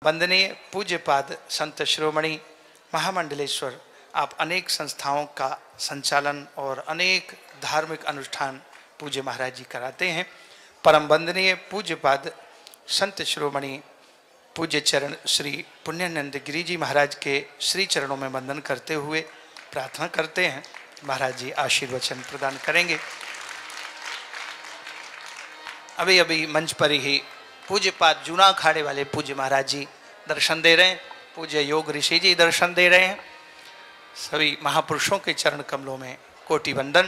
वंदनीय पूज्यपाद संत शिरोमणि महामंडलेश्वर, आप अनेक संस्थाओं का संचालन और अनेक धार्मिक अनुष्ठान पूज्य महाराज जी कराते हैं। परम वंदनीय पूज्यपाद संत शिरोमणि पूज्य चरण श्री पुण्यानंद गिरी जी महाराज के श्री चरणों में वंदन करते हुए प्रार्थना करते हैं महाराज जी आशीर्वचन प्रदान करेंगे। अभी अभी मंच पर ही पूज्यपाद जूना अखाड़े वाले पूज्य महाराज जी दर्शन दे रहे हैं, पूज्य योग ऋषि जी दर्शन दे रहे हैं। सभी महापुरुषों के चरण कमलों में कोटि वंदन।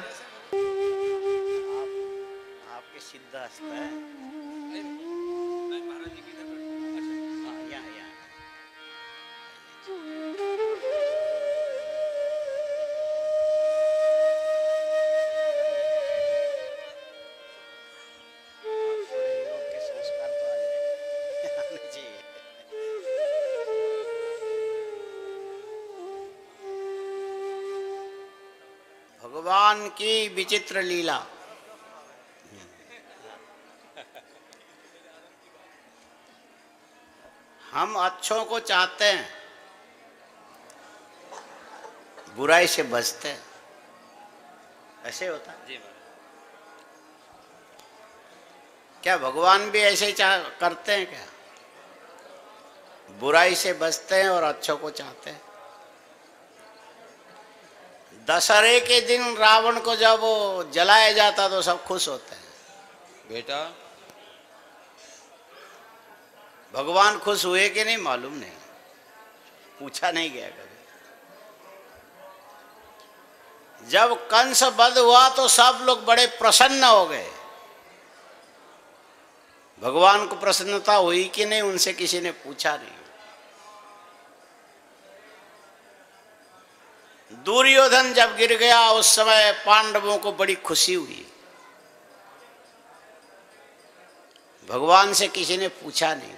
आपके सिद्धास्त है भगवान की विचित्र लीला। हम अच्छों को चाहते हैं, बुराई से बचते हैं, ऐसे होता है। क्या भगवान भी ऐसे करते हैं क्या? बुराई से बचते हैं और अच्छों को चाहते हैं। दशहरे के दिन रावण को जब जलाया जाता तो सब खुश होते हैं। बेटा भगवान खुश हुए कि नहीं मालूम नहीं, पूछा नहीं गया कभी। जब कंस वध हुआ तो सब लोग बड़े प्रसन्न हो गए। भगवान को प्रसन्नता हुई कि नहीं उनसे किसी ने पूछा नहीं। दुर्योधन जब गिर गया उस समय पांडवों को बड़ी खुशी हुई। भगवान से किसी ने पूछा नहीं।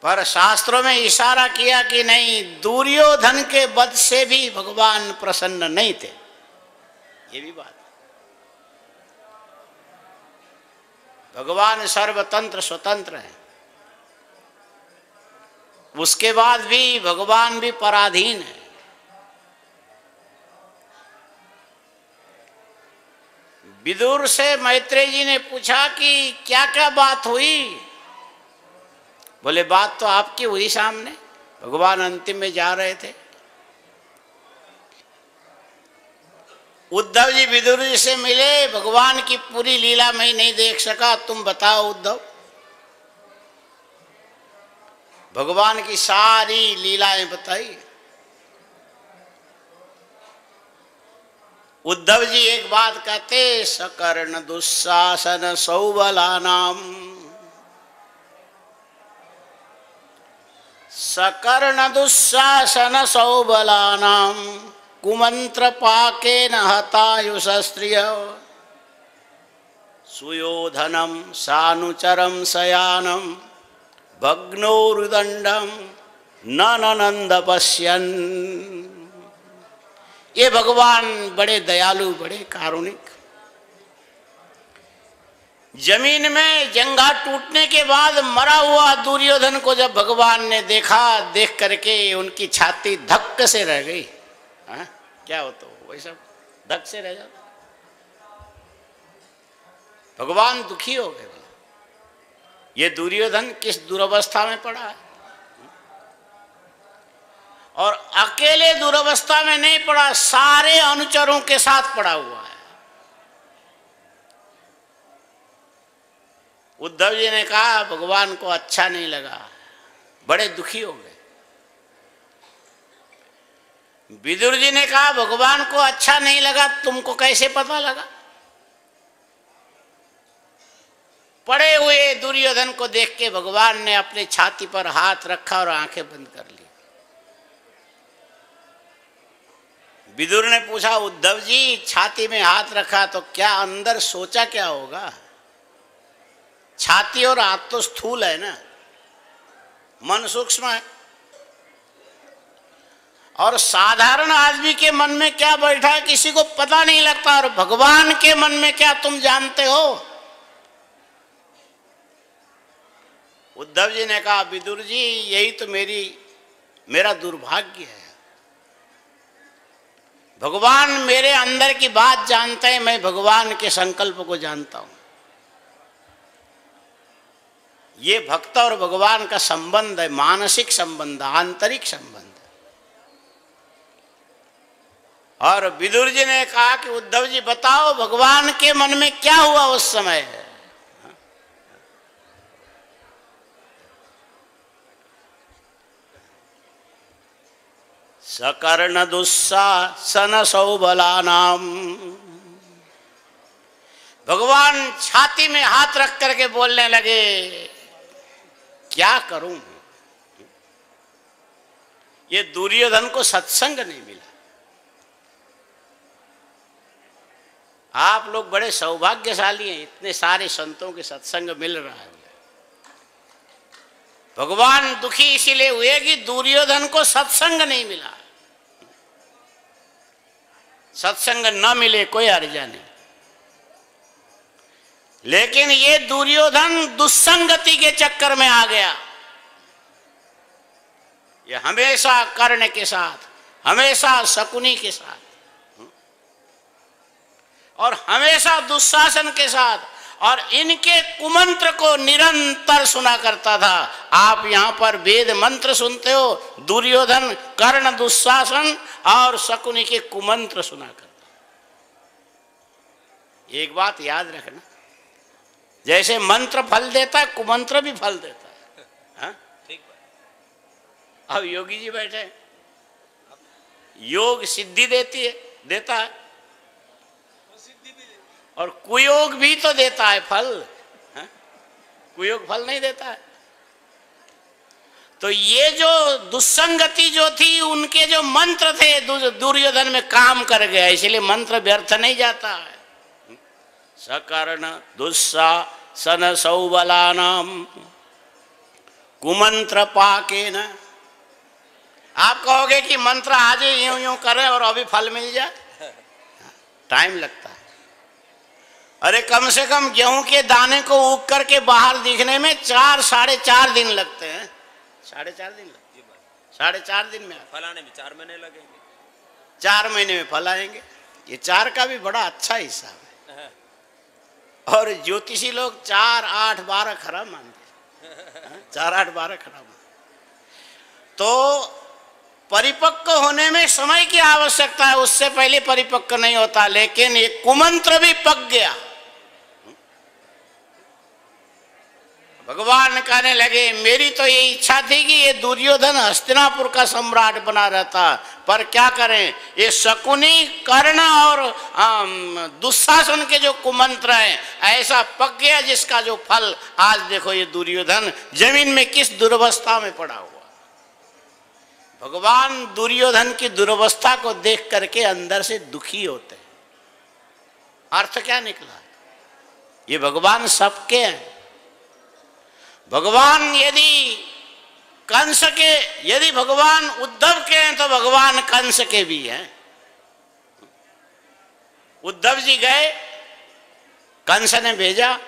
पर शास्त्रों में इशारा किया कि नहीं, दुर्योधन के वध से भी भगवान प्रसन्न नहीं थे। ये भी बात, भगवान सर्वतंत्र स्वतंत्र है, उसके बाद भी भगवान भी पराधीन है। विदुर से मैत्रेय जी ने पूछा कि क्या क्या बात हुई। बोले बात तो आपकी हुई सामने, भगवान अंतिम में जा रहे थे। उद्धव जी विदुर जी से मिले, भगवान की पूरी लीला मैं नहीं देख सका, तुम बताओ उद्धव। भगवान की सारी लीलाएं बताई। उद्धव जी एक बात कहते, सकर्ण दुस्सासन सौबलानाम, सकर्ण दुस्सासन सौबलानाम कुमंत्र पाके न हतायुषस्त्रिय सुयोधनम सानुचरम शयानम भग्नोरुदंडम ननंद पश्यन। ये भगवान बड़े दयालु, बड़े कारुणिक। जमीन में जंगा टूटने के बाद मरा हुआ दुर्योधन को जब भगवान ने देखा, देख करके उनकी छाती धक्क से रह गई। हाँ? क्या होता हो वही सब धक्क से रह जाता। भगवान दुखी हो गए। ये दुर्योधन किस दुर्अवस्था में पड़ा है। और अकेले दुर्अवस्था में नहीं पड़ा, सारे अनुचरों के साथ पड़ा हुआ है। उद्धव जी ने कहा भगवान को अच्छा नहीं लगा, बड़े दुखी हो गए। विदुर जी ने कहा भगवान को अच्छा नहीं लगा, तुमको कैसे पता लगा। पड़े हुए दुर्योधन को देख के भगवान ने अपने छाती पर हाथ रखा और आंखें बंद कर ली। विदुर ने पूछा उद्धव जी छाती में हाथ रखा तो क्या अंदर सोचा क्या होगा। छाती और हाथ तो स्थूल है ना, मन सूक्ष्म है। और साधारण आदमी के मन में क्या बैठा है किसी को पता नहीं लगता, और भगवान के मन में क्या तुम जानते हो। उद्धव जी ने कहा विदुर जी यही तो मेरा दुर्भाग्य है। भगवान मेरे अंदर की बात जानते हैं, मैं भगवान के संकल्प को जानता हूं। ये भक्त और भगवान का संबंध है, मानसिक संबंध, आंतरिक संबंध। और विदुर जी ने कहा कि उद्धव जी बताओ भगवान के मन में क्या हुआ उस समय। सकर्ण दुस्सासन सौबलानाम। भगवान छाती में हाथ रख करके बोलने लगे क्या करूं, ये दुर्योधन को सत्संग नहीं मिला। आप लोग बड़े सौभाग्यशाली हैं, इतने सारे संतों के सत्संग मिल रहा है। भगवान दुखी इसीलिए हुए कि दुर्योधन को सत्संग नहीं मिला। सत्संग न मिले कोई अर्जा नहीं, लेकिन ये दुर्योधन दुस्संगति के चक्कर में आ गया। ये हमेशा कर्ण के साथ, हमेशा शकुनी के साथ और हमेशा दुशासन के साथ, और इनके कुमंत्र को निरंतर सुना करता था। आप यहां पर वेद मंत्र सुनते हो, दुर्योधन, कर्ण, दुशासन और शकुनी के कुमंत्र सुना करता। एक बात याद रखना, जैसे मंत्र फल देता है कुमंत्र भी फल देता है। हाँ? अब योगी जी बैठे, योग सिद्धि देता है और कुयोग भी तो देता है फल। हाँ? कुयोग फल नहीं देता है। तो ये जो दुस्संगति जो थी, उनके जो मंत्र थे दुर्योधन में काम कर गया, इसलिए मंत्र व्यर्थ नहीं जाता है। सकर्ण दुस्सासन सौबलानाम कुमंत्र पाके न। आप कहोगे कि मंत्र आज यूं यूं करें और अभी फल मिल जाए, टाइम लगता है। अरे कम से कम गेहूं के दाने को उग करके बाहर दिखने में 4-4.5 दिन लगते हैं। 4.5 दिन लगते हैं। 4.5 दिन में फल आने में 4 महीने लगेंगे। 4 महीने में फल आएंगे। ये 4 का भी बड़ा अच्छा हिसाब है। और ज्योतिषी लोग 4, 8, 12 खरा मानते हैं। 4, 8, 12 खरा मानते। तो परिपक्व होने में समय की आवश्यकता है, उससे पहले परिपक्व नहीं होता। लेकिन ये कुमंत्र भी पक गया। भगवान कहने लगे मेरी तो ये इच्छा थी कि ये दुर्योधन हस्तिनापुर का सम्राट बना रहता, पर क्या करें, ये शकुनी, कर्ण और दुशासन के जो कुमंत्र हैं ऐसा पक गया, जिसका जो फल आज देखो ये दुर्योधन जमीन में किस दुर्वस्था में पड़ा हुआ। भगवान दुर्योधन की दुर्वस्था को देख करके अंदर से दुखी होते हैं। अर्थ क्या निकला, ये भगवान सबके हैं। भगवान यदि भगवान उद्धव के हैं तो भगवान कंस के भी हैं। उद्धव जी गए, कंस ने भेजा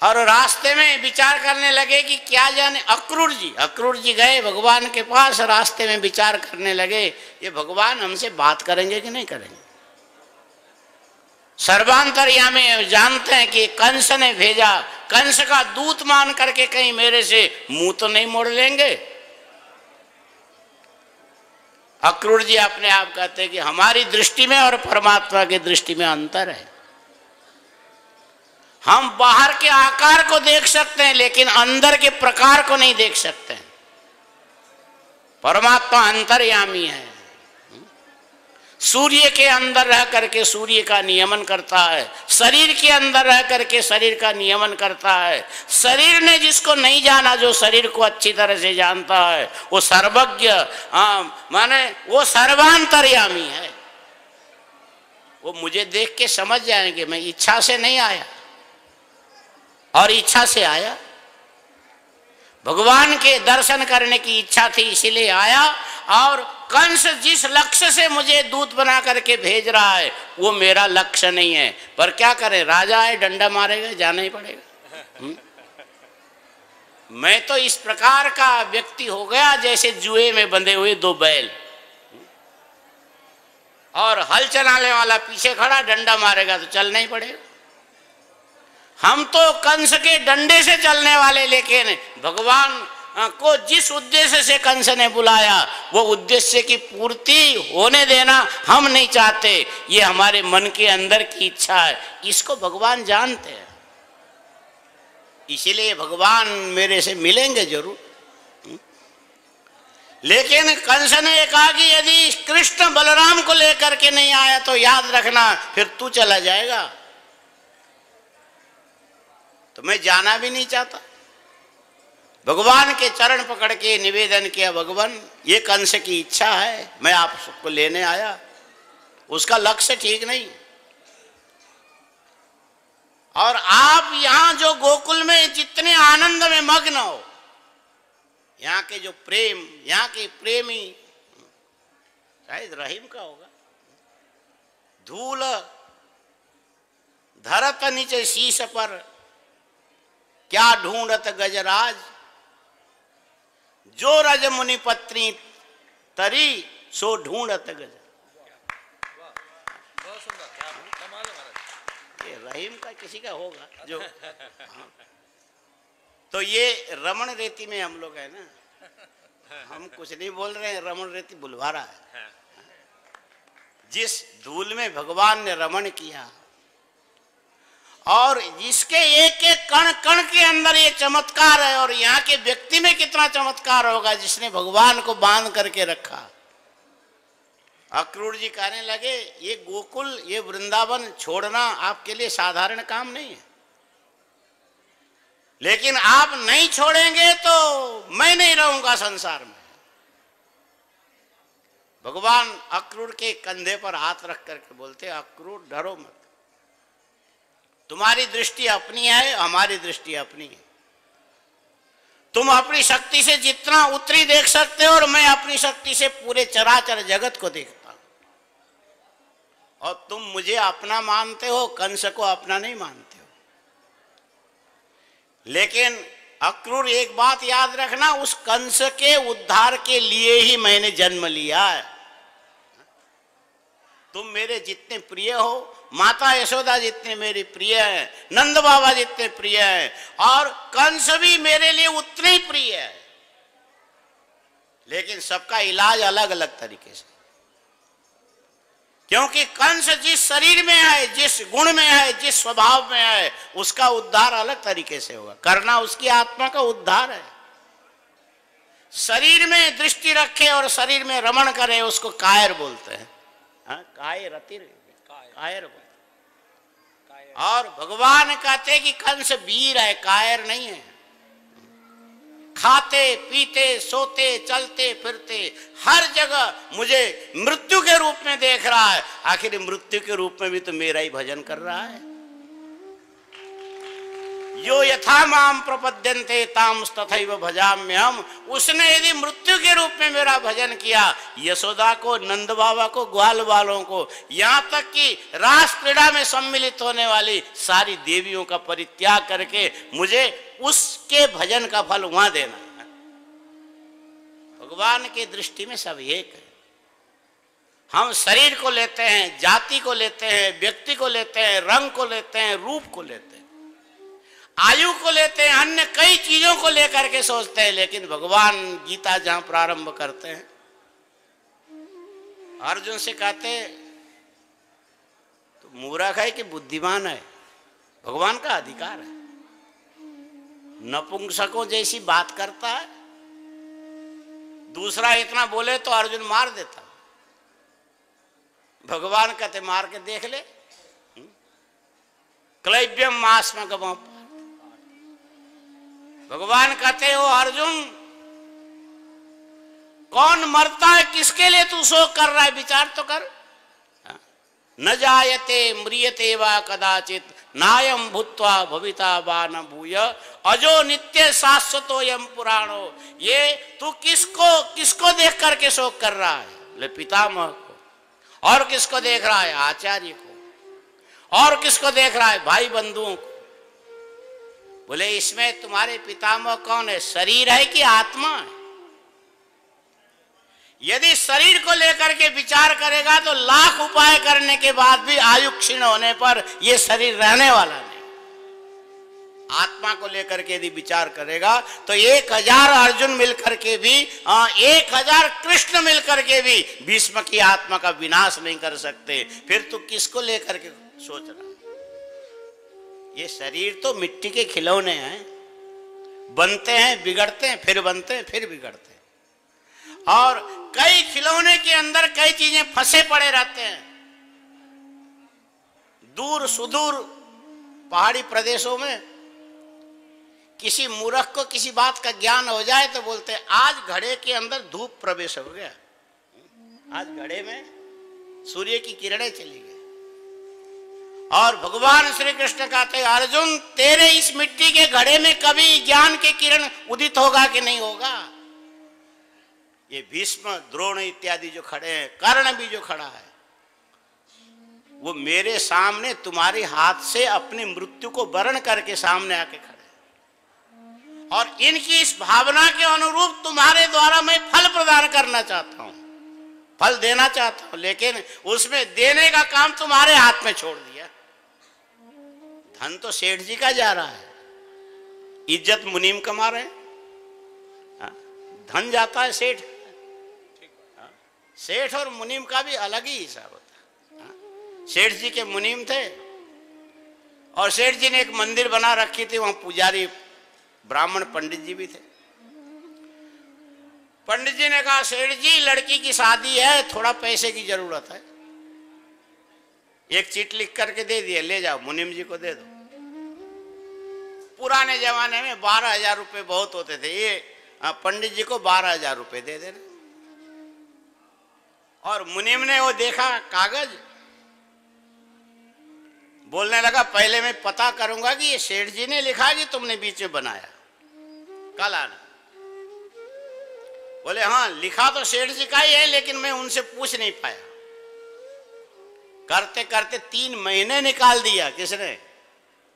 और रास्ते में विचार करने लगे कि क्या जाने। अक्रूर जी गए भगवान के पास, रास्ते में विचार करने लगे ये भगवान हमसे बात करेंगे कि नहीं करेंगे। सर्वांतर्यामी जानते हैं कि कंस ने भेजा, कंस का दूत मान करके कहीं मेरे से मुंह तो नहीं मोड़ लेंगे। अक्रूर जी अपने आप कहते हैं कि हमारी दृष्टि में और परमात्मा की दृष्टि में अंतर है। हम बाहर के आकार को देख सकते हैं लेकिन अंदर के प्रकार को नहीं देख सकते हैं। परमात्मा अंतर्यामी है, सूर्य के अंदर रह करके सूर्य का नियमन करता है, शरीर के अंदर रह करके शरीर का नियमन करता है। शरीर ने जिसको नहीं जाना, जो शरीर को अच्छी तरह से जानता है, वो सर्वज्ञ, माने वो सर्वांतर्यामी है। वो मुझे देख के समझ जाएंगे मैं इच्छा से नहीं आया और इच्छा से आया। भगवान के दर्शन करने की इच्छा थी इसीलिए आया। और कंस जिस लक्ष्य से मुझे दूत बना करके भेज रहा है वो मेरा लक्ष्य नहीं है, पर क्या करें, राजा है, डंडा मारेगा, जाना ही पड़ेगा। मैं तो इस प्रकार का व्यक्ति हो गया जैसे जुए में बंधे हुए दो बैल, और हल चलाने वाला पीछे खड़ा, डंडा मारेगा तो चलना ही पड़ेगा। हम तो कंस के डंडे से चलने वाले, लेकिन भगवान को जिस उद्देश्य से कंस ने बुलाया वो उद्देश्य की पूर्ति होने देना हम नहीं चाहते। ये हमारे मन के अंदर की इच्छा है, इसको भगवान जानते हैं। इसीलिए भगवान मेरे से मिलेंगे जरूर। लेकिन कंस ने कहा कि यदि कृष्ण बलराम को लेकर के नहीं आया तो याद रखना फिर तू चला जाएगा। तो मैं जाना भी नहीं चाहता। भगवान के चरण पकड़ के निवेदन किया, भगवान ये कंस की इच्छा है, मैं आप सबको लेने आया, उसका लक्ष्य ठीक नहीं। और आप यहां जो गोकुल में जितने आनंद में मग्न हो, यहाँ के जो प्रेम, यहाँ के प्रेमी, शायद रहीम का होगा, धूल धरत नीचे शीश पर क्या ढूंढत गजराज, जो रज मुनि पत्नी तरी सो ढूंढत गज। ये रहीम का किसी का होगा जो। हाँ। तो ये रमण रेती में हम लोग है ना, हम कुछ नहीं बोल रहे हैं, रमण रेती बुलवारा है। जिस धूल में भगवान ने रमण किया और जिसके एक एक कण कण के अंदर ये चमत्कार है, और यहाँ के व्यक्ति में कितना चमत्कार होगा जिसने भगवान को बांध करके रखा। अक्रूर जी कहने लगे ये गोकुल, ये वृंदावन छोड़ना आपके लिए साधारण काम नहीं है, लेकिन आप नहीं छोड़ेंगे तो मैं नहीं रहूंगा संसार में। भगवान अक्रूर के कंधे पर हाथ रख करके बोलते, अक्रूर डरो मत, तुम्हारी दृष्टि अपनी है, हमारी दृष्टि अपनी है। तुम अपनी शक्ति से जितना उत्तरी देख सकते हो और मैं अपनी शक्ति से पूरे चराचर जगत को देखता हूं। और तुम मुझे अपना मानते हो, कंस को अपना नहीं मानते हो। लेकिन अक्रूर एक बात याद रखना, उस कंस के उद्धार के लिए ही मैंने जन्म लिया है। तुम मेरे जितने प्रिय हो, माता यशोदा जितने मेरी प्रिय है, नंद बाबा जितने प्रिय है, और कंस भी मेरे लिए उतने ही प्रिय है, लेकिन सबका इलाज अलग अलग तरीके से। क्योंकि कंस जिस शरीर में है, जिस गुण में है, जिस स्वभाव में है, उसका उद्धार अलग तरीके से होगा। करना उसकी आत्मा का उद्धार है। शरीर में दृष्टि रखे और शरीर में रमण करे उसको कायर बोलते हैं। हाँ, कायर बोलते। और भगवान कहते कि कंस वीर है, कायर नहीं है। खाते पीते सोते चलते फिरते हर जगह मुझे मृत्यु के रूप में देख रहा है। आखिर मृत्यु के रूप में भी तो मेरा ही भजन कर रहा है। यो यथा माम प्रपद्यन्ते ताम तथैव भजाम्यहम्। उसने यदि मृत्यु के रूप में मेरा भजन किया, यशोदा को, नंद बाबा को, ग्वाल वालों को, यहाँ तक कि रास क्रीड़ा में सम्मिलित होने वाली सारी देवियों का परित्याग करके मुझे उसके भजन का फल वहां देना है। भगवान की दृष्टि में सब एक है। हम शरीर को लेते हैं, जाति को लेते हैं, व्यक्ति को लेते हैं, रंग को लेते हैं, रूप को लेते हैं, आयु को लेते हैं, अन्य कई चीजों को लेकर के सोचते हैं। लेकिन भगवान गीता जहां प्रारंभ करते हैं, अर्जुन से कहते तो मूर्ख है कि बुद्धिमान है, भगवान का अधिकार है। नपुंसकों जैसी बात करता है, दूसरा इतना बोले तो अर्जुन मार देता। भगवान कहते मार के देख ले। क्लैब्यम मास्म गम। भगवान कहते हो अर्जुन, कौन मरता है, किसके लिए तू शोक कर रहा है, विचार तो कर। न जायते म्रियते वा कदाचित नायम भूत्वा भविता वा न भूय अजो नित्य शाश्वतो यम पुराणो। ये तू किसको देख करके शोक कर रहा है? ले पितामह को। और किसको देख रहा है? आचार्य को। और किसको देख रहा है? भाई बंधुओं को। बोले इसमें तुम्हारे पितामह कौन है, शरीर है कि आत्मा है? यदि शरीर को लेकर के विचार करेगा तो लाख उपाय करने के बाद भी आयु क्षीण होने पर यह शरीर रहने वाला नहीं। आत्मा को लेकर के यदि विचार करेगा तो 1000 अर्जुन मिलकर के भी 1000 कृष्ण मिलकर के भी भीष्म की आत्मा का विनाश नहीं कर सकते। फिर तू किसको लेकर के सोच रहा? ये शरीर तो मिट्टी के खिलौने हैं, बनते हैं बिगड़ते हैं, फिर बनते हैं फिर बिगड़ते हैं। और कई खिलौने के अंदर कई चीजें फंसे पड़े रहते हैं। दूर सुदूर पहाड़ी प्रदेशों में किसी मूर्ख को किसी बात का ज्ञान हो जाए तो बोलते हैं आज घड़े के अंदर धूप प्रवेश हो गया, आज घड़े में सूर्य की किरणें चली गई। और भगवान श्री कृष्ण कहते हैं अर्जुन तेरे इस मिट्टी के घड़े में कभी ज्ञान के किरण उदित होगा कि नहीं होगा? ये भीष्म द्रोण इत्यादि जो खड़े हैं, कर्ण भी जो खड़ा है, वो मेरे सामने तुम्हारे हाथ से अपनी मृत्यु को वर्ण करके सामने आके खड़े। और इनकी इस भावना के अनुरूप तुम्हारे द्वारा मैं फल प्रदान करना चाहता हूं, फल देना चाहता हूं, लेकिन उसमें देने का काम तुम्हारे हाथ में छोड़ दिया। धन तो सेठ जी का जा रहा है, इज्जत मुनीम कमा रहे हैं। धन जाता है सेठ, सेठ और मुनीम का भी अलग ही हिसाब होता है। सेठ जी के मुनीम थे और सेठ जी ने एक मंदिर बना रखी थी, वहां पुजारी ब्राह्मण पंडित जी भी थे। पंडित जी ने कहा सेठ जी लड़की की शादी है, थोड़ा पैसे की जरूरत है, एक चिट लिख करके दे दिया, ले जाओ मुनीम जी को दे दो। पुराने जमाने में 12,000 रुपए बहुत होते थे, ये पंडित जी को 12,000 रुपए दे देना। और मुनीम ने वो देखा कागज, बोलने लगा पहले मैं पता करूंगा कि ये सेठ जी ने लिखा कि तुमने बीच में बनाया, कल आना। बोले हाँ लिखा तो सेठ जी का ही है, लेकिन मैं उनसे पूछ नहीं पाया। करते करते 3 महीने निकाल दिया, किसने?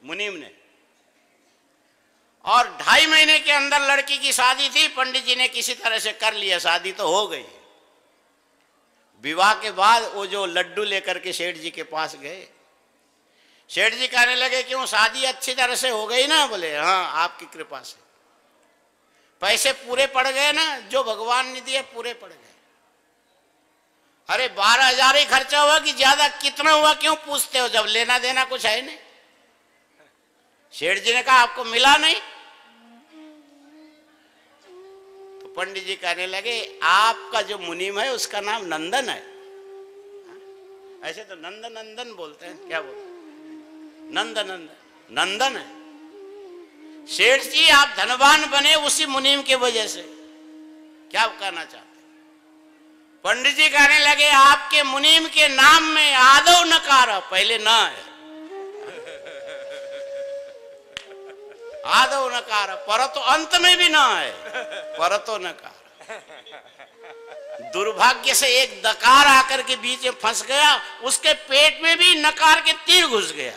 मुनीम ने। और 2.5 महीने के अंदर लड़की की शादी थी, पंडित जी ने किसी तरह से कर लिया, शादी तो हो गई। विवाह के बाद वो जो लड्डू लेकर के सेठ जी के पास गए, सेठ जी कहने लगे क्यों शादी अच्छी तरह से हो गई ना? बोले हाँ आपकी कृपा से। पैसे पूरे पड़ गए ना, जो भगवान ने दिए पूरे पड़ गए। अरे 12,000 ही खर्चा हुआ कि ज्यादा? कितना हुआ क्यों पूछते हो, जब लेना देना कुछ है नहीं। सेठ जी ने कहा आपको मिला नहीं? तो पंडित जी कहने लगे आपका जो मुनीम है उसका नाम नंदन है। ऐसे तो नंदन नंदन बोलते हैं, क्या बोलते हैं? नंदन नंदन है। सेठ जी आप धनवान बने उसी मुनीम के वजह से, क्या कहना चाहते? पंडित जी कहने लगे आपके मुनीम के नाम में आदौ नकार, पहले न है, आदौ नकार, पर तो अंत में भी ना है, पर तो नकार। दुर्भाग्य से एक दकार आकर के बीच में फंस गया, उसके पेट में भी नकार के तीर घुस गया।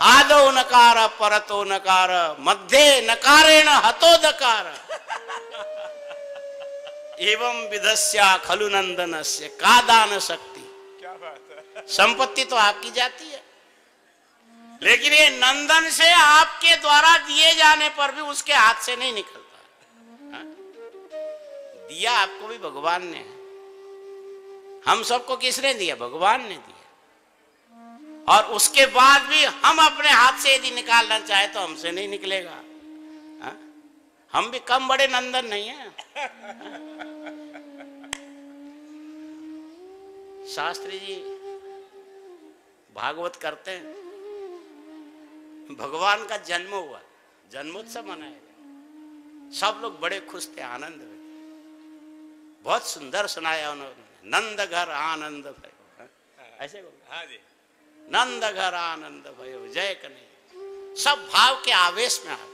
आदौ नकार परतो नकार, मध्य नकारेण हतो दकार, एवं विधस्या खलु नंदनस्य का दान शक्ति। क्या बात है, संपत्ति तो आपकी जाती है, लेकिन ये नंदन से आपके द्वारा दिए जाने पर भी उसके हाथ से नहीं निकलता। दिया आपको भी भगवान ने है, हम सबको किसने दिया? भगवान ने दिया। और उसके बाद भी हम अपने हाथ से यदि निकालना चाहे तो हमसे नहीं निकलेगा। हा? हम भी कम बड़े नंदन नहीं हैं। शास्त्री जी भागवत करते हैं, भगवान का जन्म हुआ, जन्मोत्सव मनाया गया, सब लोग बड़े खुश थे, आनंद में, बहुत सुंदर सुनाया उन्होंने। नंद घर आनंद भयो, ऐसे बोलो। हाँ जी, नंद घर आनंद भयो जय कन्हैया। सब भाव के आवेश में आ गए।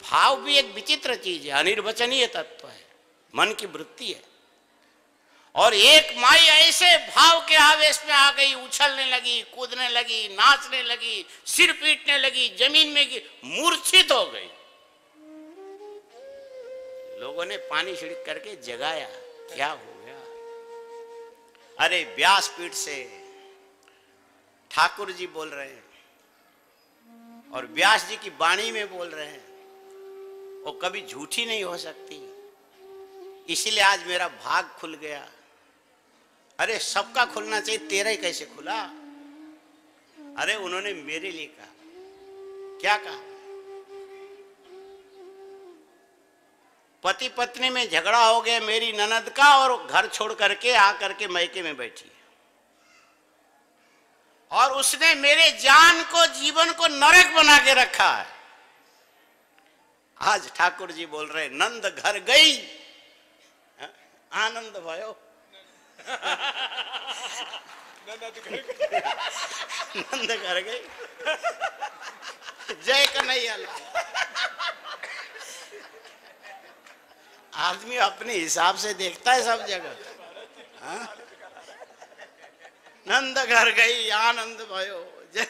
भाव भी एक विचित्र चीज है, अनिर्वचनीय तत्व है, मन की वृत्ति है। और एक माई ऐसे भाव के आवेश में आ गई, उछलने लगी, कूदने लगी, नाचने लगी, सिर पीटने लगी, जमीन में मूर्छित हो गई। लोगों ने पानी छिड़क करके जगाया, क्या हो गया? अरे व्यासपीठ से ठाकुर जी बोल रहे हैं और व्यास जी की वाणी में बोल रहे हैं, वो कभी झूठी नहीं हो सकती, इसीलिए आज मेरा भाग खुल गया। अरे सबका खुलना चाहिए, तेरा ही कैसे खुला? अरे उन्होंने मेरे लिए कहा, क्या कहा? पति पत्नी में झगड़ा हो गया मेरी ननद का, और घर छोड़ करके आकर के मैके में बैठी है, और उसने मेरे जान को, जीवन को नरक बना के रखा है। आज ठाकुर जी बोल रहे, नंद घर गई, आनंद भयो। नंद घर गई, जय कन्हैया लाल। आदमी अपने हिसाब से देखता है सब जगह। हाँ? नंद घर गई, आनंद भयो, जय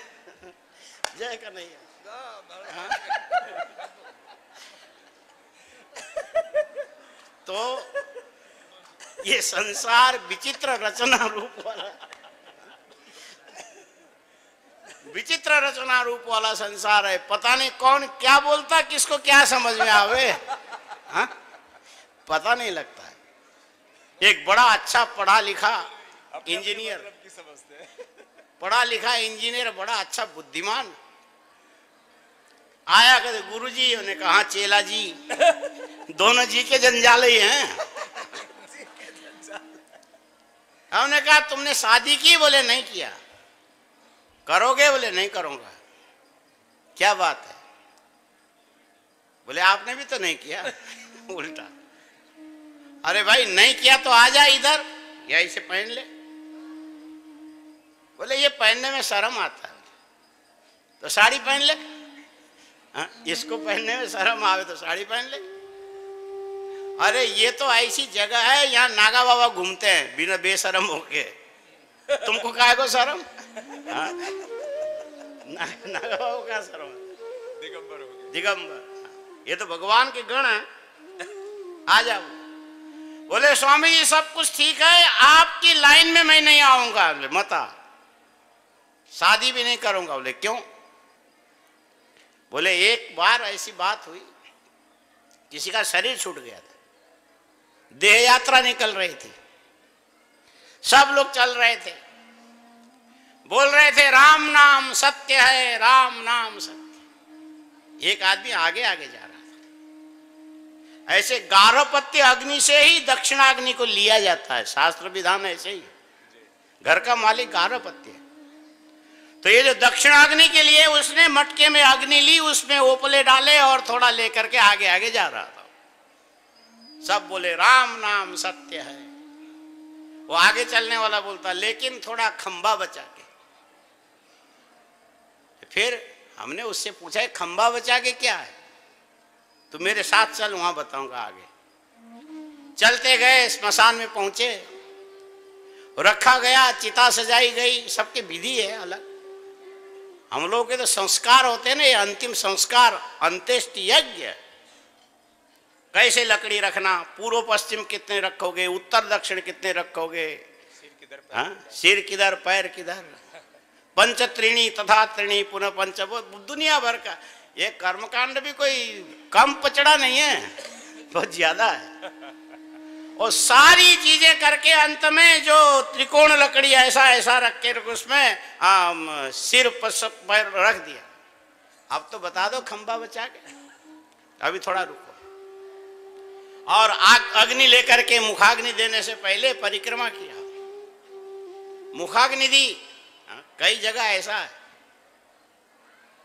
जय कन्हैया। हाँ? तो ये संसार विचित्र रचना रूप वाला, विचित्र रचना रूप वाला संसार है। पता नहीं कौन क्या बोलता, किसको क्या समझ में आवे, हाँ? पता नहीं लगता है। एक बड़ा अच्छा पढ़ा लिखा इंजीनियर, पढ़ा लिखा इंजीनियर, बड़ा अच्छा बुद्धिमान आया, कहते गुरुजी, उन्होंने कहा चेला जी, दोनों जी के जंजाल ही हैं। हमने कहा तुमने शादी की? बोले नहीं किया। करोगे? बोले नहीं करूंगा। क्या बात है? बोले आपने भी तो नहीं किया। उल्टा, अरे भाई नहीं किया तो आ जा इधर, या इसे पहन ले। बोले ये पहनने में शर्म आता है, तो साड़ी पहन ले। हाँ? इसको पहनने में शर्म आवे तो साड़ी पहन ले। अरे ये तो ऐसी जगह है, यहाँ नागा बाबा घूमते हैं बिना बेशरम होके, तुमको काहे को शर्म? हाँ? नागा बाबा क्या शर्म? दिगंबर हो गए, दिगंबर। ये तो भगवान के गण है। आ जाओ। बोले स्वामी जी सब कुछ ठीक है, आपकी लाइन में मैं नहीं आऊंगा। बोले मत आ, शादी भी नहीं करूंगा। बोले क्यों? बोले एक बार ऐसी बात हुई, किसी का शरीर छूट गया था, देह यात्रा निकल रही थी, सब लोग चल रहे थे, बोल रहे थे राम नाम सत्य है, राम नाम सत्य। एक आदमी आगे आगे जा रहा था। ऐसे गारोपत्य अग्नि से ही दक्षिणाग्नि को लिया जाता है, शास्त्र विधान ऐसे ही। घर का मालिक गारोपत्य है, तो ये जो दक्षिणाग्नि के लिए उसने मटके में अग्नि ली, उसमें ओपले डाले और थोड़ा लेकर के आगे आगे जा रहा था। सब बोले राम नाम सत्य है। वो आगे चलने वाला बोलता लेकिन थोड़ा खंबा बचा के। फिर हमने उससे पूछा खंबा बचा के क्या है? तो मेरे साथ चल, वहां बताऊंगा आगे। चलते गए, स्मशान में पहुंचे, रखा गया, चिता सजाई गई, सबके विधि है अलग। हम लोग के तो संस्कार होते हैं ना, ये अंतिम संस्कार, अंत्येष्टि यज्ञ। कैसे लकड़ी रखना, पूर्व पश्चिम कितने रखोगे, उत्तर दक्षिण कितने रखोगे, सिर किधर पैर किधर, पंच त्रिणी तथा त्रिणी पुनः पंच, दुनिया भर का। ये कर्मकांड भी कोई कम पचड़ा नहीं है, बहुत ज्यादा है। और सारी चीजें करके अंत में जो त्रिकोण लकड़ी ऐसा ऐसा रख के उसमें सिर पर रख दिया। अब तो बता दो खंबा बचा के। अभी थोड़ा रुको। और आग अग्नि लेकर के मुखाग्नि देने से पहले परिक्रमा किया, मुखाग्नि दी। कई जगह ऐसा है,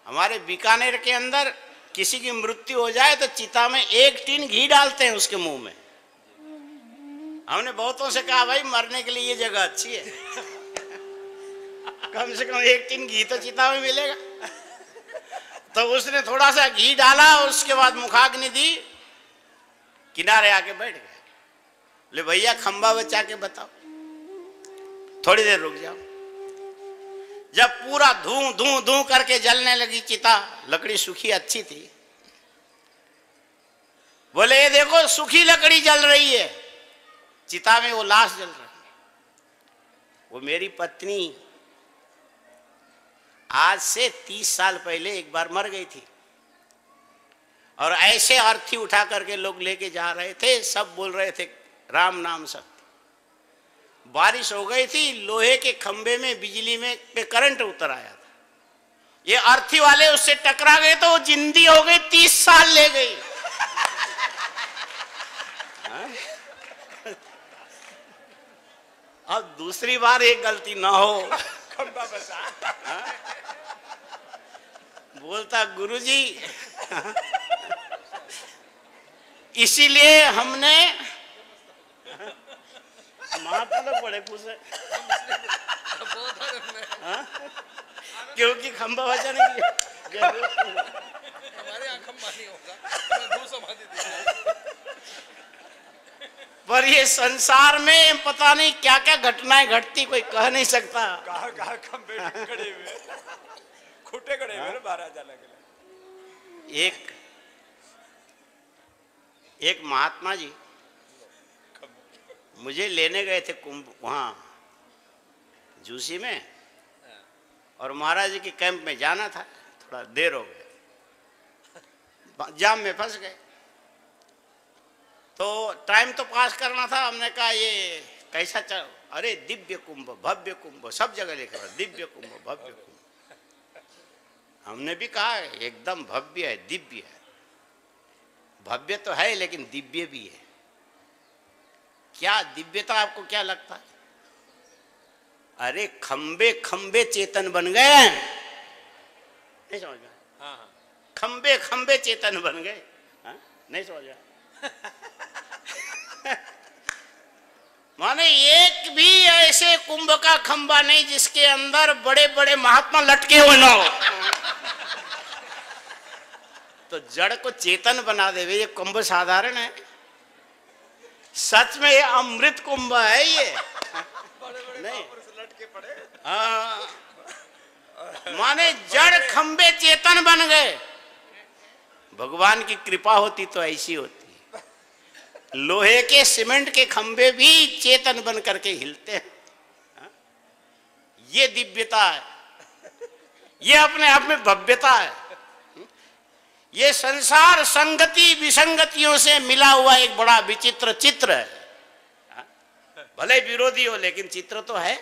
हमारे बीकानेर के अंदर किसी की मृत्यु हो जाए तो चिता में 1 टीन घी डालते हैं उसके मुंह में। हमने बहुतों से कहा भाई मरने के लिए ये जगह अच्छी है, कम से कम 1 टीन घी तो चिता में मिलेगा। तो उसने थोड़ा सा घी डाला, उसके बाद मुखाग्नि दी, किनारे आके बैठ गया। ले भैया खंबा बचा के बताओ, थोड़ी देर रुक जाओ। जब पूरा धूं धूं धूं करके जलने लगी चिता, लकड़ी सूखी अच्छी थी, बोले ये देखो सूखी लकड़ी जल रही है, चिता में वो लाश जल रहा है। वो मेरी पत्नी आज से 30 साल पहले एक बार मर गई थी, और ऐसे अर्थी उठा करके लोग लेके जा रहे थे, सब बोल रहे थे राम नाम सत्य। बारिश हो गई थी, लोहे के खंबे में बिजली में पे करंट उतर आया था, ये अर्थी वाले उससे टकरा गए तो वो जिंदी हो गई, 30 साल ले गई। अब दूसरी बार एक गलती ना हो, खंबा बचा। बोलता गुरुजी इसीलिए हमने तो बड़े खुश है क्योंकि खंबा बचा नहीं, हमारे यहाँ खंबा नहीं होगा, पर ये संसार में पता नहीं क्या क्या घटनाएं घटती, कोई कह नहीं सकता। कहाँ खंबे खड़े हुए, खुटे खड़े हुए महाराजा लगे। एक महात्मा जी मुझे लेने गए थे कुंभ, वहां जूसी में, और महाराज जी के कैंप में जाना था, थोड़ा देर हो गया, जाम में फंस गए। तो टाइम तो पास करना था, हमने कहा ये कैसा चल, अरे दिव्य कुंभ भव्य कुंभ सब जगह लिखा है, दिव्य कुंभ भव्य कुंभ। हमने भी कहा एकदम भव्य है, दिव्य है। भव्य तो है लेकिन दिव्य भी है। क्या दिव्यता आपको क्या लगता है? अरे खंबे खंबे चेतन बन गए, नहीं समझ में? हाँ हाँ, खंबे खंबे चेतन बन गए, हाँ? नहीं समझ में? माने एक भी ऐसे कुंभ का खंबा नहीं जिसके अंदर बड़े बड़े महात्मा लटके हुए ना हो। तो जड़ को चेतन बना देवे, ये कुंभ साधारण है? सच में ये अमृत कुंभ है ये, नहीं लटके पड़े। हाँ, माने जड़ खंबे चेतन बन गए। भगवान की कृपा होती तो ऐसी होती। लोहे के सीमेंट के खंबे भी चेतन बन करके हिलते हैं। ये दिव्यता है, ये अपने आप में भव्यता है। ये संसार संगति विसंगतियों से मिला हुआ एक बड़ा विचित्र चित्र है। भले विरोधी हो लेकिन चित्र तो है,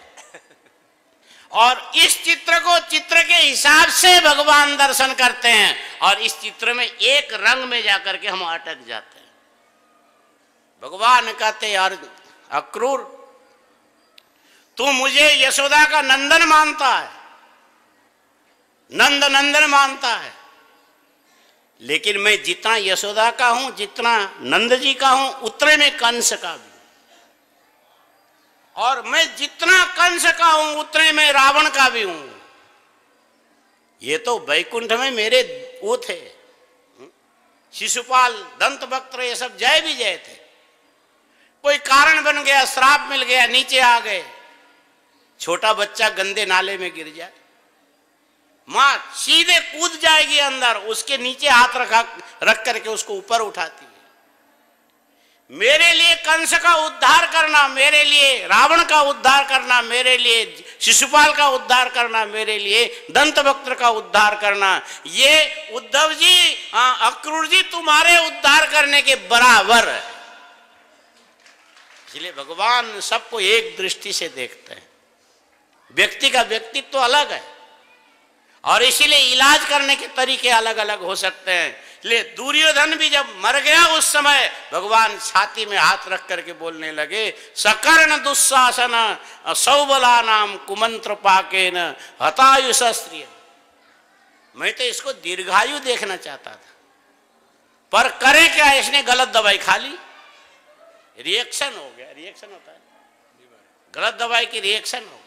और इस चित्र को चित्र के हिसाब से भगवान दर्शन करते हैं, और इस चित्र में एक रंग में जाकर के हम अटक जाते हैं। भगवान कहते यार अक्रूर, तू मुझे यशोदा का नंदन मानता है, नंद नंदन मानता है, लेकिन मैं जितना यशोदा का हूं, जितना नंद जी का हूं, उतने में कंस का भी, और मैं जितना कंस का हूं उतने में रावण का भी हूं। ये तो वैकुंठ में मेरे वो थे, शिशुपाल दंतवक्त्र, ये सब जय भी जय थे। कोई कारण बन गया, श्राप मिल गया, नीचे आ गए। छोटा बच्चा गंदे नाले में गिर जाए, मां सीधे कूद जाएगी अंदर, उसके नीचे हाथ रख करके उसको ऊपर उठाती है। मेरे लिए कंस का उद्धार करना, मेरे लिए रावण का उद्धार करना, मेरे लिए शिशुपाल का उद्धार करना, मेरे लिए दंतवक्त्र का उद्धार करना, ये उद्धव जी, अक्रूर जी तुम्हारे उद्धार करने के बराबर है। इसलिए भगवान सबको एक दृष्टि से देखते हैं। व्यक्ति का व्यक्तित्व तो अलग है, और इसीलिए इलाज करने के तरीके अलग अलग हो सकते हैं। इसलिए दुर्योधन भी जब मर गया उस समय भगवान छाती में हाथ रख करके बोलने लगे, सकर्ण दुस्शासन सौबला नाम कुमंत्र पाकेन हतायुषस्त्रिय। मैं तो इसको दीर्घायु देखना चाहता था, पर करे क्या, इसने गलत दवाई खा ली, रिएक्शन हो गया। रिएक्शन होता है, गलत दवाई की रिएक्शन हो गई।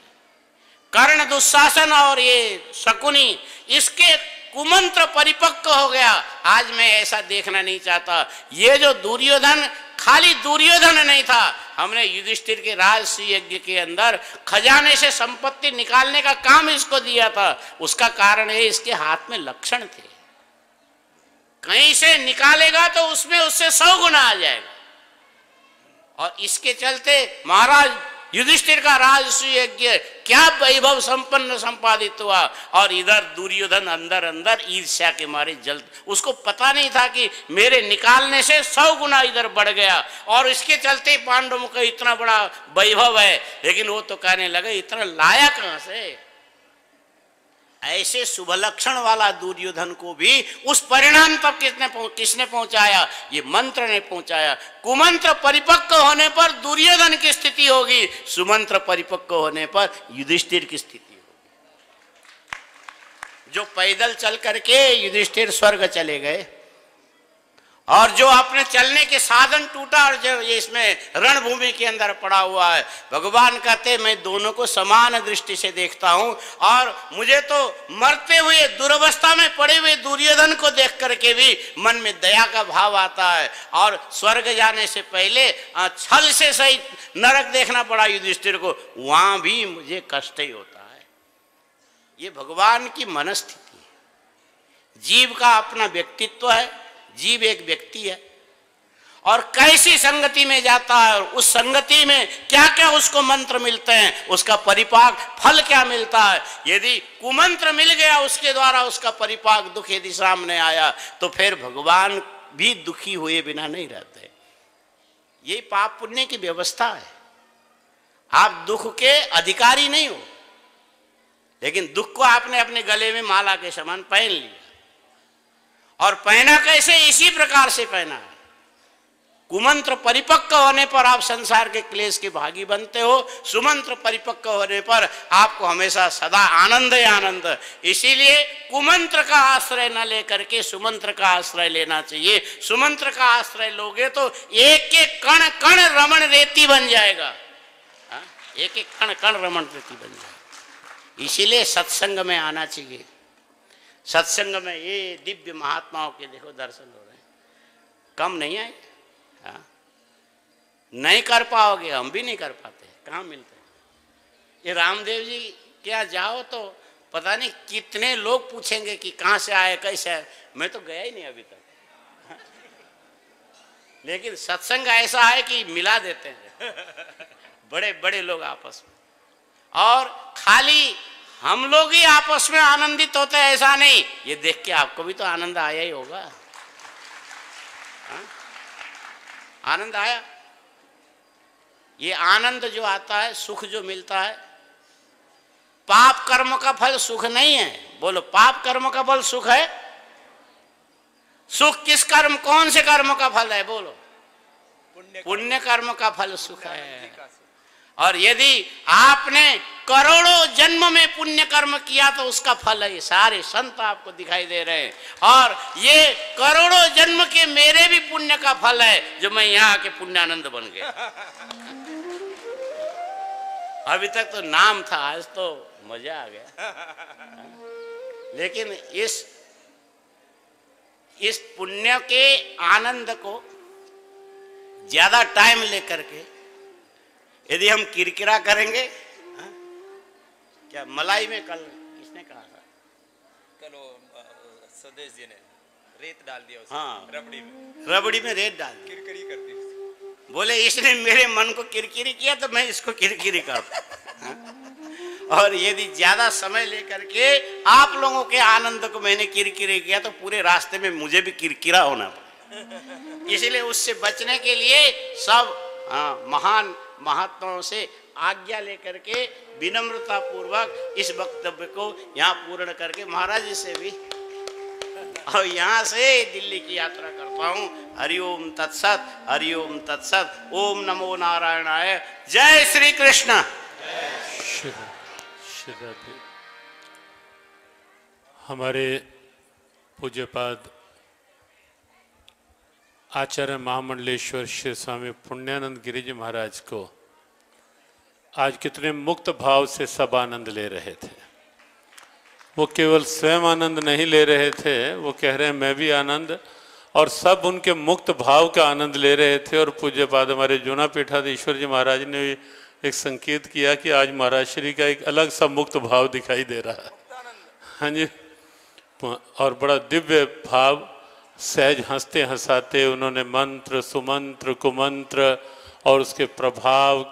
कर्ण दुशासन और ये शकुनी, इसके कुमंत्र परिपक्व हो गया। आज मैं ऐसा देखना नहीं चाहता। ये जो दुर्योधन, खाली दुर्योधन नहीं था, हमने युधिष्ठिर के राजसूय यज्ञ के अंदर खजाने से संपत्ति निकालने का काम इसको दिया था। उसका कारण है इसके हाथ में लक्षण थे, कहीं से निकालेगा तो उसमें उससे 100 गुना आ जाएगा। और इसके चलते महाराज युधिष्ठिर का राजसूय यज्ञ क्या वैभव संपन्न संपादित हुआ। और इधर दुर्योधन अंदर अंदर ईर्ष्या के मारे जल, उसको पता नहीं था कि मेरे निकालने से 100 गुना इधर बढ़ गया। और इसके चलते पांडवों का इतना बड़ा वैभव है। लेकिन वो तो कहने लगे इतना लाया कहां से। ऐसे शुभ लक्षण वाला दुर्योधन को भी उस परिणाम तक किसने पहुंचाया? ये मंत्र ने पहुंचाया। कुमंत्र परिपक्व होने पर दुर्योधन की स्थिति होगी, सुमंत्र परिपक्व होने पर युधिष्ठिर की स्थिति होगी। जो पैदल चल करके युधिष्ठिर स्वर्ग चले गए, और जो अपने चलने के साधन टूटा, और जो ये इसमें रणभूमि के अंदर पड़ा हुआ है, भगवान कहते मैं दोनों को समान दृष्टि से देखता हूं। और मुझे तो मरते हुए दुर्अवस्था में पड़े हुए दुर्योधन को देख करके भी मन में दया का भाव आता है। और स्वर्ग जाने से पहले छल से सहित नरक देखना पड़ा युधिष्ठिर को, वहां भी मुझे कष्ट ही होता है। ये भगवान की मनस्थिति। जीव का अपना व्यक्तित्व है, जीव एक व्यक्ति है, और कैसी संगति में जाता है, और उस संगति में क्या क्या उसको मंत्र मिलते हैं, उसका परिपाक फल क्या मिलता है। यदि कुमंत्र मिल गया, उसके द्वारा उसका परिपाक दुख यदि सामने आया, तो फिर भगवान भी दुखी हुए बिना नहीं रहते। ये पाप पुण्य की व्यवस्था है। आप दुख के अधिकारी नहीं हो, लेकिन दुख को आपने अपने गले में माला के समान पहन लिया। और पहना कैसे? इसी प्रकार से पहना है। कुमंत्र परिपक्व होने पर आप संसार के क्लेश के भागी बनते हो, सुमंत्र परिपक्व होने पर आपको हमेशा सदा आनंद ही आनंद। इसीलिए कुमंत्र का आश्रय न लेकर के सुमंत्र का आश्रय लेना चाहिए। सुमंत्र का आश्रय लोगे तो एक एक कण कण रमण रेती बन जाएगा। एक एक कण कण रमण रेती बन जाएगा। इसीलिए सत्संग में आना चाहिए। सत्संग में ये दिव्य महात्माओं के देखो दर्शन हो रहे हैं, कम नहीं आए। हाँ, नहीं कर पाओगे, हम भी नहीं कर पाते, कहाँ मिलते हैं। ये रामदेव जी क्या जाओ तो पता नहीं कितने लोग पूछेंगे कि कहाँ से आए, कैसे आए। मैं तो गया ही नहीं अभी तक। हाँ? लेकिन सत्संग ऐसा है कि मिला देते हैं बड़े बड़े लोग आपस में, और खाली हम लोग ही आपस में आनंदित होते हैं ऐसा नहीं। ये देख के आपको भी तो आनंद आया ही होगा। आनंद आया। ये आनंद जो आता है, सुख जो मिलता है, पाप कर्म का फल सुख नहीं है। बोलो, पाप कर्म का फल सुख है? सुख किस कर्म, कौन से कर्म का फल है? बोलो, पुण्य कर्म का फल सुख है। और यदि आपने करोड़ों जन्म में पुण्य कर्म किया तो उसका फल है। सारे संत आपको दिखाई दे रहे हैं, और ये करोड़ों जन्म के मेरे भी पुण्य का फल है, जो मैं यहाँ आके पुण्यानंद बन गया। अभी तक तो नाम था, आज तो मजा आ गया। लेकिन इस पुण्य के आनंद को ज्यादा टाइम लेकर के यदि हम किरकिरा करेंगे, हा? क्या मलाई में कल किसने कहा था? कल स्वदेश जी ने रेत डाल दिया उसमें। हाँ, रबड़ी में रेत डाल दी, किरकिरी कर दी। बोले इसने मेरे मन को किरकिरी किया तो मैं इसको किरकिरी कर। और यदि ज्यादा समय लेकर के आप लोगों के आनंद को मैंने किरकिरी किया तो पूरे रास्ते में मुझे भी किरकिरा होना पड़ा। इसलिए उससे बचने के लिए सब महान महात्माओं से आज्ञा लेकर के विनम्रता पूर्वक इस वक्तव्य को यहाँ पूर्ण करके महाराज जी से भी, और यहाँ से दिल्ली की यात्रा करता हूँ। हरिओम तत्सत, हरिओम तत्सत। ओम नमो नारायणाय। जय श्री कृष्ण। हमारे पूज्यपाद आचार्य महामंडलेश्वर श्री स्वामी पुण्यानंद गिरि जी महाराज को आज कितने मुक्त भाव से सब आनंद ले रहे थे। वो केवल स्वयं आनंद नहीं ले रहे थे, वो कह रहे हैं मैं भी आनंद, और सब उनके मुक्त भाव का आनंद ले रहे थे। और पूज्यपाद हमारे जूना पीठाधीश्वर जी महाराज ने एक संकेत किया कि आज महाराज श्री का एक अलग सा मुक्त भाव दिखाई दे रहा है। हाँ जी, और बड़ा दिव्य भाव, सहज हंसते हंसाते उन्होंने मंत्र, सुमंत्र, कुमंत्र और उसके प्रभाव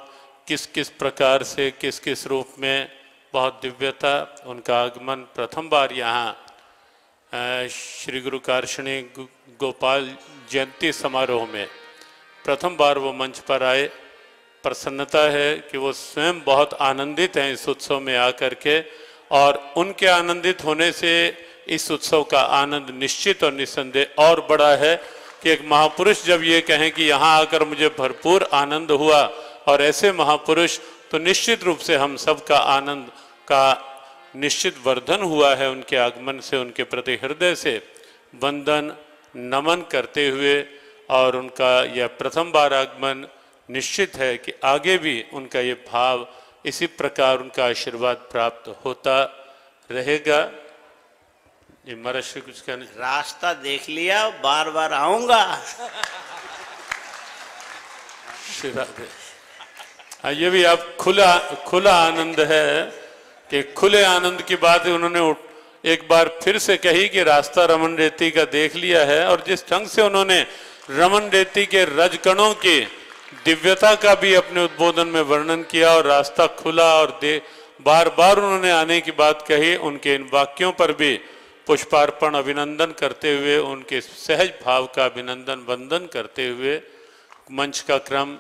किस किस प्रकार से, किस किस रूप में, बहुत दिव्यता। उनका आगमन प्रथम बार यहाँ श्री गुरु कारशनी गोपाल जयंती समारोह में प्रथम बार वो मंच पर आए। प्रसन्नता है कि वो स्वयं बहुत आनंदित हैं इस उत्सव में आकर के, और उनके आनंदित होने से इस उत्सव का आनंद निश्चित और निस्संदेह और बड़ा है कि एक महापुरुष जब ये कहें कि यहाँ आकर मुझे भरपूर आनंद हुआ, और ऐसे महापुरुष तो निश्चित रूप से हम सब का आनंद का निश्चित वर्धन हुआ है उनके आगमन से। उनके प्रति हृदय से वंदन नमन करते हुए, और उनका यह प्रथम बार आगमन निश्चित है कि आगे भी उनका ये भाव, इसी प्रकार उनका आशीर्वाद प्राप्त होता रहेगा। ये महाराज श्री कुछ कहने, रास्ता देख लिया, बार बार आऊंगा। श्री राधे। हाँ, ये भी आप खुला आनंद है कि खुले आनंद की बात उन्होंने एक बार फिर से कही कि रास्ता रमन रेती का देख लिया है, और जिस ढंग से उन्होंने रमन रेती के रजकणों की दिव्यता का भी अपने उद्बोधन में वर्णन किया, और रास्ता खुला, और बार बार उन्होंने आने की बात कही। उनके इन वाक्यों पर भी पुष्पार्पण अभिनंदन करते हुए, उनके सहज भाव का अभिनंदन वंदन करते हुए मंच का क्रम